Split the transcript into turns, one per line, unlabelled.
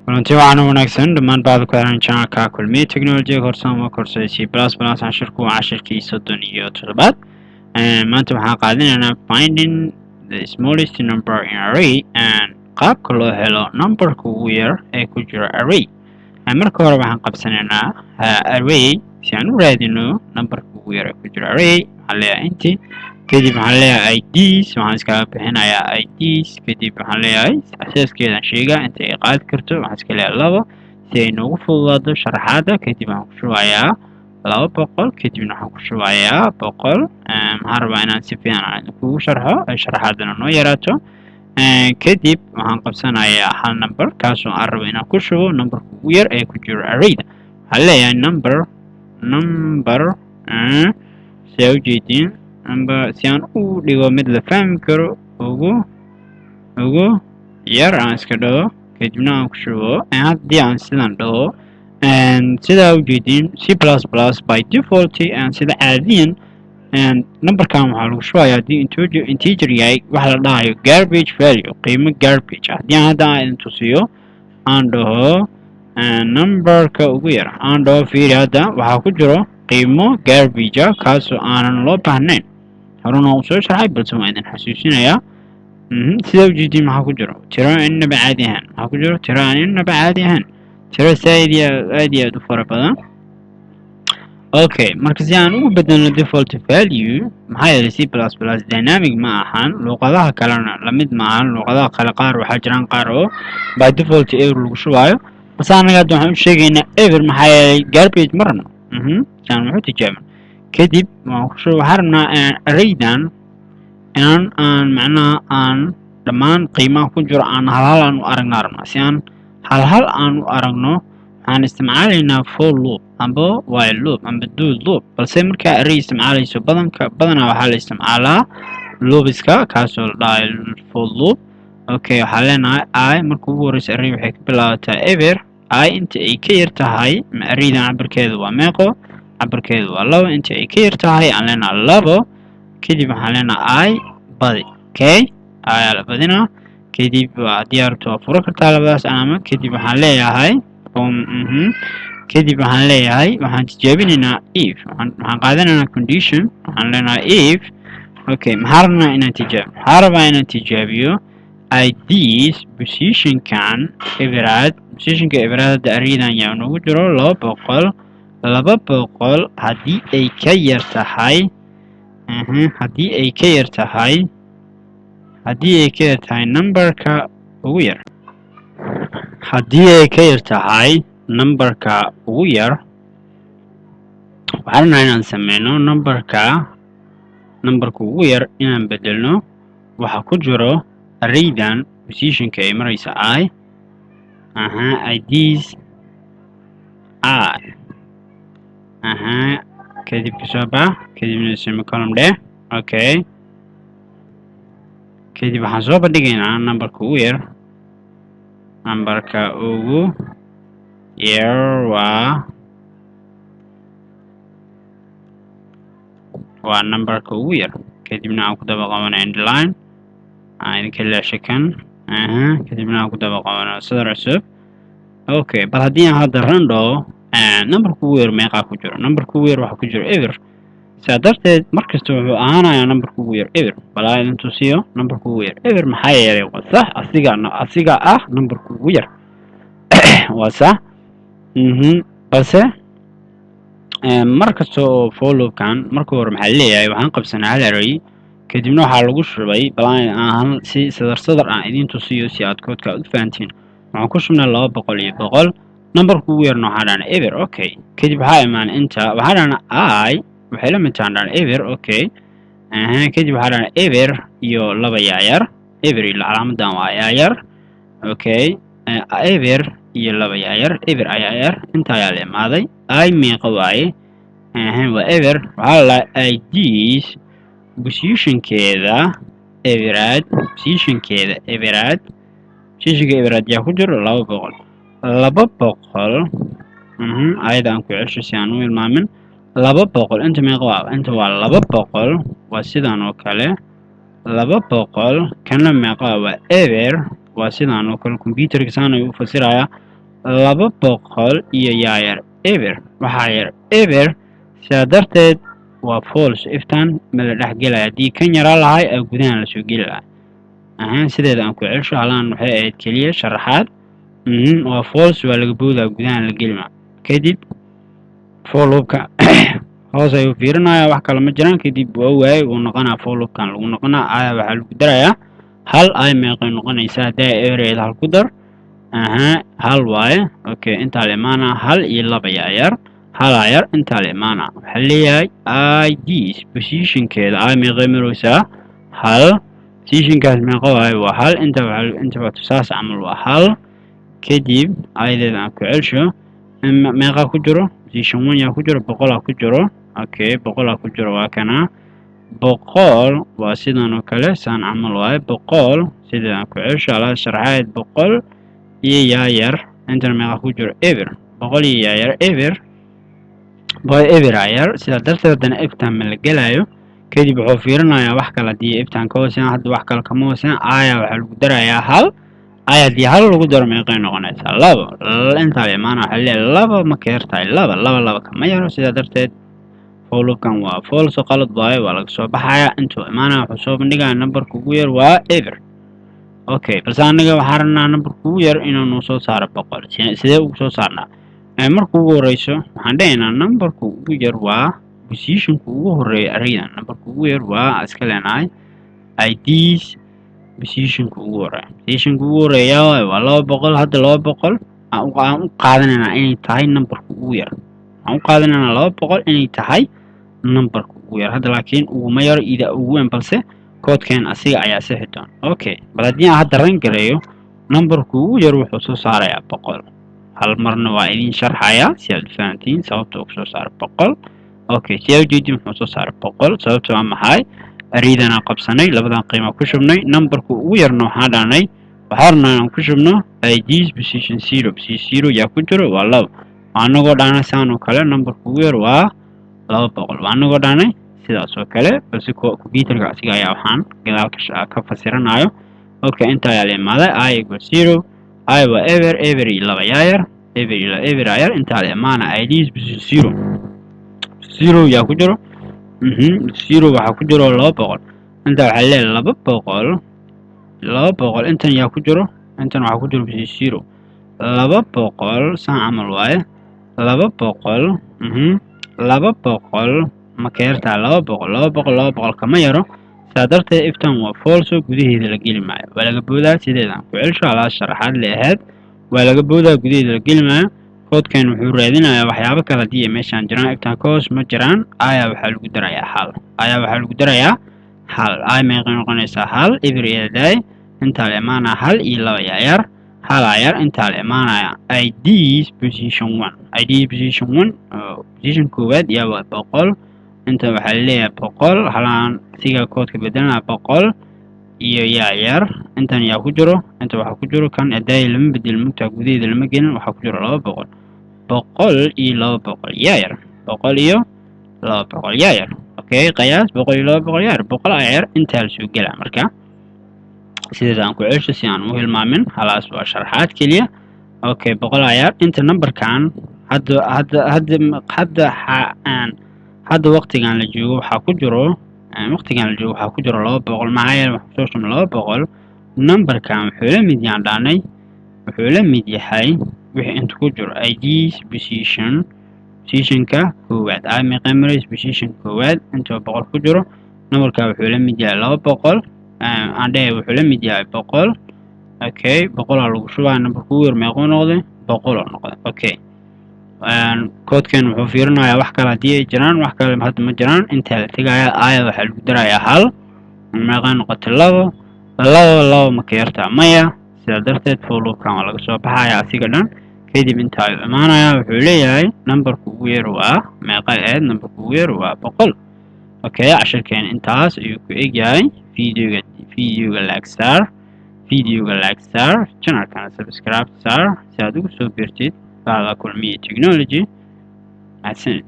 kulanti waxaana wanaagsan dhammaan baad ku xiran channelka kulmiye technology korsamo korsaysi plus cashirku waa cashirkii 37 maanta waxaan qaadanaynaa finding the smallest number in array and qaabka loo helo numberka ugu yar ee ku jira array. marka hore waxaan qabsanaynaa array si aan u raadino numberka ugu yar ee ku jira array. waxaan leeyahay inti kadib waxaan leeyahay IDs waxaan iskaga bixinayaa IDs kadib waxaan leeyahay asaaskeedan sheega inta ay qaadi karto waxaan iska leeyahay 2 si ay noogu fududaato sharaxaada. kadib waxaan ku shubayaa 200 kadibna waxaan ku shubayaa 100. waxaan rabaa inaan si fiican kugu sharxo sharaxaadana noo yaraato. kadib waxaan qabsanayaa hal number kaasoo aan rabo inaan ku shubo numberka ugu yar ee ku jiro arrayda. waxaan leeyahay number si ay ujeedin si aan u dhigo mid la fahmi karo ugu yar aan iska dhaho kadibna aan ku shubo haddii aan sidan dhaho sidaa ujeedin C++ by default sida caadiyan numberkan waxaa lagu shubayaa haddii integer yahay waxa la dhahayo garbage value qiimo garbage. haddii aan hadda aan idin tusiyo aan dhaho numberka ugu yar aan dhaho fiiri hadda waxaa ku jiro qiimo garbage kaasoo aanan loo baahnayn horena u soo sharxay balse waan idin xasuusinayaa. sida ujeedin maxaa ku jiro tiro innaba caadi ahaan maxaa ku jiro tiro aan innaba caadi ahaan tiro aad iyo aad u fara badan. okay marka si aan ugu bedelno default value maxaa yeelay C++ dynamic ma ahan luqadaha kalena lamid ma ahan luqadaha kale qaar waxaa jiraan qaar oo by default error lagu shubayo bas anaga hadda waxaan u sheegaynaa error maxaa yeelay garbage ma rabno saan wuxuu tijaabin kadib waxaan rabnaa arraydan inaan macnaha aan dhammaan qiimaha ku jiro aan hal aan u aragnaa rabnaa. si aan hal aan u aragno waxaan isticmaalaynaa for loop amba while loop amba do loop balse markaa array isticmaalayso badanaa waxaa la isticmaalaa loopiska kaasoo la dhahayo for loop. okay waxaan leenahay I marka ugu horeysa array waxay ka bilaabataa ever I inta ay ka yar tahay arraydan cabirkeedu waa meeqo cabirkeedu waa 2 inta ay ka yar tahay aan leenahay 2 kadib waxaan leenahay I badi okay ayaa la badinaa kadib haddii aad rabto waa furo kartaa labadaas calaamad. kadib waxaan leeyahay kadib waxaan leeyahay waxaan tijaabinaynaa if waxaan qaadanaynaa condition waxaan leenahay if okay maxaa rabnaa inaan tijaabiyo waxaa rabaa inaan tijaabiyo IDs positionkan everad arraydan yaa noogu jiro 200 haddii ay ka yar tahay numberka ugu yar haddii ay ka yar tahay numberka ugu yar waxaan rabnaa inaan sameyno numberka ugu yar inaan bedelno waxa ku jiro arraydan positionka ay maraysa IDs kadib kasoo bax kadibna semicolon dheh okay kadib waxaan soo bandhigaynaa numberka ugu yar waa numberka ugu yar kadibna aan ku daba qabanay endline aan idinka leesha kan kadibna aan ku daba qabanay sadar cusub. okay bal haddii aan hadda rando numberka ugu yar meeqaa ku jiro numberka ugu yar waxaa ku jiro ever sidaa darteed markasta wuxuu ahaanayaa numberka ugu yar ever. balaa idin tusiyo numberka ugu yar ever maxaa yeelay waa sax asiga ah numberka ugu yar waa sax balse markasta oo for loopkan marka hore maxaa leeyahay waxaan qabsanaa hal array kadibna waxaa lagu shubay balaan aan si sadar aan idin tusiyo si aad koodka u fahantiin. waxaan ku shubnaa 200 iyo 100 numberka ugu yarna waxaa dhahna ever okay kadib waxaa imaan inta waxaa dhahna I waxay la mid tahay ever okay kadib waxaa dhahna ever iyo 2 yaayar ever iyo calaamadan waa yaayar okay ever iyo 2 yaayar ever yaayar inta ayaa la imaaday I meeqa waaye waa ever waxaa la IDs positionkeeda everad yaa ku jiro 200 ayada aan ku cesho si aan u ilmaamin 200 inta meeqa waa inta waa 200 waa sidan oo kale 200 kana meeqa waa ever waa sidaan oo kale computerka saan ayuu u fasirayaa laba boqol iyo yaa yar eber waxaa yar eber sidaa darteed waa false iftaan ma la dhex gelaya haddii kan yaraa lahay ee gudahan lasoo geli lahaa ahaan sideeda aan ku celsho halaan waxay ahayd keliya sharaxaad waa false waa laga boodaa gudahan la gelima kadib for loopka hoos ayuu fiirinayaa wax kale ma jiraan kadib waa waayay uu noqonaa for loopkan lagu noqonaa aya waxaa lagu darayaa hal ay meeqay noqonaysaa haddaa ebereed hal ku dar hal waaye okay intaa la imaanaa hal iyo laba yaayar hal ayar intaa la imaanaa waxaa leeyahay ids positionkeeda ay meeqay maraysaa hal positionkaas meeqa waaye waa hal inta tusaas camal waa hal kadib ayadeeda aan ku celsho meeqa ku jiro position 1 yaa ku jiro boqolaa ku jiro okay boqolaa ku jiro waa kana boqol waa sidan oo kale saan camal waaye boqol sidaan aan ku celsho ala sharaxayd boqol iyo yaayar inta meeqa ku jiro eber boqol iyo yaayar eber eber ayar sidaa darteed haddana iftaan ma la gelayo kadib wuxuu fiirinayaa wax kale haddii iftaan ka hooseen hadda wax kale kama hooseen aya waxaa lagu darayaa hal aya haddii hal lagu daro meeqay noqonaysaa labo intaa la imaana waxaa leeyahay laba ma ka yartahay laba kama yaro sidaa darteed for loopkan waa false qalad waaye waa laga soo baxayaa intuu imaanaya wuxuu soo bandhigayaa numberka ugu yar waa eber okay balse aniga waxaan rabnaa numberka ugu yar inuu soo saaro boqol sidee ugu soo saarnaa marka ugu horeyso waxaan dhahaynaa numberka ugu yar waa positionka ugu horeeya araydan numberka ugu yar waa iska leenahay ids positionka ugu horeeya waa 200 hadda 200 aan u qaadanaynaa inay tahay numberka ugu yar aan u qaadanaynaa 200 inay tahay numberka ugu yar hadda laakiin uguma yar ida ugu weyn balse koodkeen asiga ayaa sixi doona okay bal haddii aan hadda ran gareeyo numberka ugu yar wuxuu soo saarayaa 100 hal marna waa idin sharxayaa si aad fahantiin sababta uu soo saaro 100 okay si aad ujeedin wuxuu soo saaro 100 sababta waa maxay ariidana qabsanay labadan qiimo ku shubnay numberka ugu yarna waxaan dhahnay waxaana aan ku shubno ids position 0 yaa ku jiro waa 2 anagoo dhahnay saan oo kale numberka ugu yar waa 200 anagoo dhahnay sidaas oo kale balse computerka asiga ayaa waxaan gadaalka ka fasiranayo okay inta ayaa la imaaday I equal 0 I waa ever iyo laba yaayar ever ayar inta la imaana ids position 0 yaa ku jiro 0 waxaa ku jiro 200 inta waxaa leeyahay 200 intan yaa ku jiro intan waxaa ku jiro 0 200 saan camal waaye 200 ma ka yartaa 200 kama yaro sidaa darteed iftaan waa false gudaheeda la geli maayo waa laga boodaa sideedaan ku celsho alaa sharaxaad leeyahayd waa laga boodaa gudaheeda la geli maayo koodkan wuxuu raadinayaa waxyaabo kale haddii ay meeshaan jiraan iftaan ka hoos ma jiraan ayaa waxaa lagu darayaa hal ay meeqay noqonaysaa hal eber eeday intaa la imaanaa hal iyo laba yaayar hal ayar intaa la imaanaya ids position 1 position koowaad yaa waa 100 inta waxaa leeyahay 100 halaan siga koodka bedelana 100 iyo yaayar intan yaa ku jiro inta waxaa ku jiro kan aday lama bedel mugta gudaheeda lama gelin waxaa ku jiro 200 iyo 200 yaayar 100 iyo 200 yaayar okay qiyaas 100 iyo 200 yaayar 100 ayar inta la soo galaa marka sideeda aan ku celsho si aan u hilmaamin halaas waa sharaxaad kaliya okay 100 ayar inta numberkan hadda waqtigan la joogo waxaa ku jiro 200 maxaa yeelay waxaan soo shumay 200 numberkan wuxuu la mid yahay wixii inta ku jiro ids positionka koowaad ay meeqay position koowaad inta 100 ku jiro numberka wuxuu la mid yahay 200 wuxuu la mid yahay 100 okay 100 lagu shubaa numberka ugu yar meequu noqday 100 noqday okay koodkan wuxuu fiirinayaa wax kale haddii ay jiraan wax kale hadda ma jiraan inta la tagaya aaya waxaa lagu darayaa hal meeqa noqotay labo ma ka yartaa maya sidaa darteed for loopkan waa laga soo baxayaa asiga dhan kadib inta ayuu imaanayaa wuxuu leeyahay numberka ugu yar waa meeqa numberka ugu yar waa 100 okay cashirkeen intaas ayuu ku egyahay videoga like star channelkana subscribe star si aad ugu soo biirtid بعد كل 100 technology. That's it.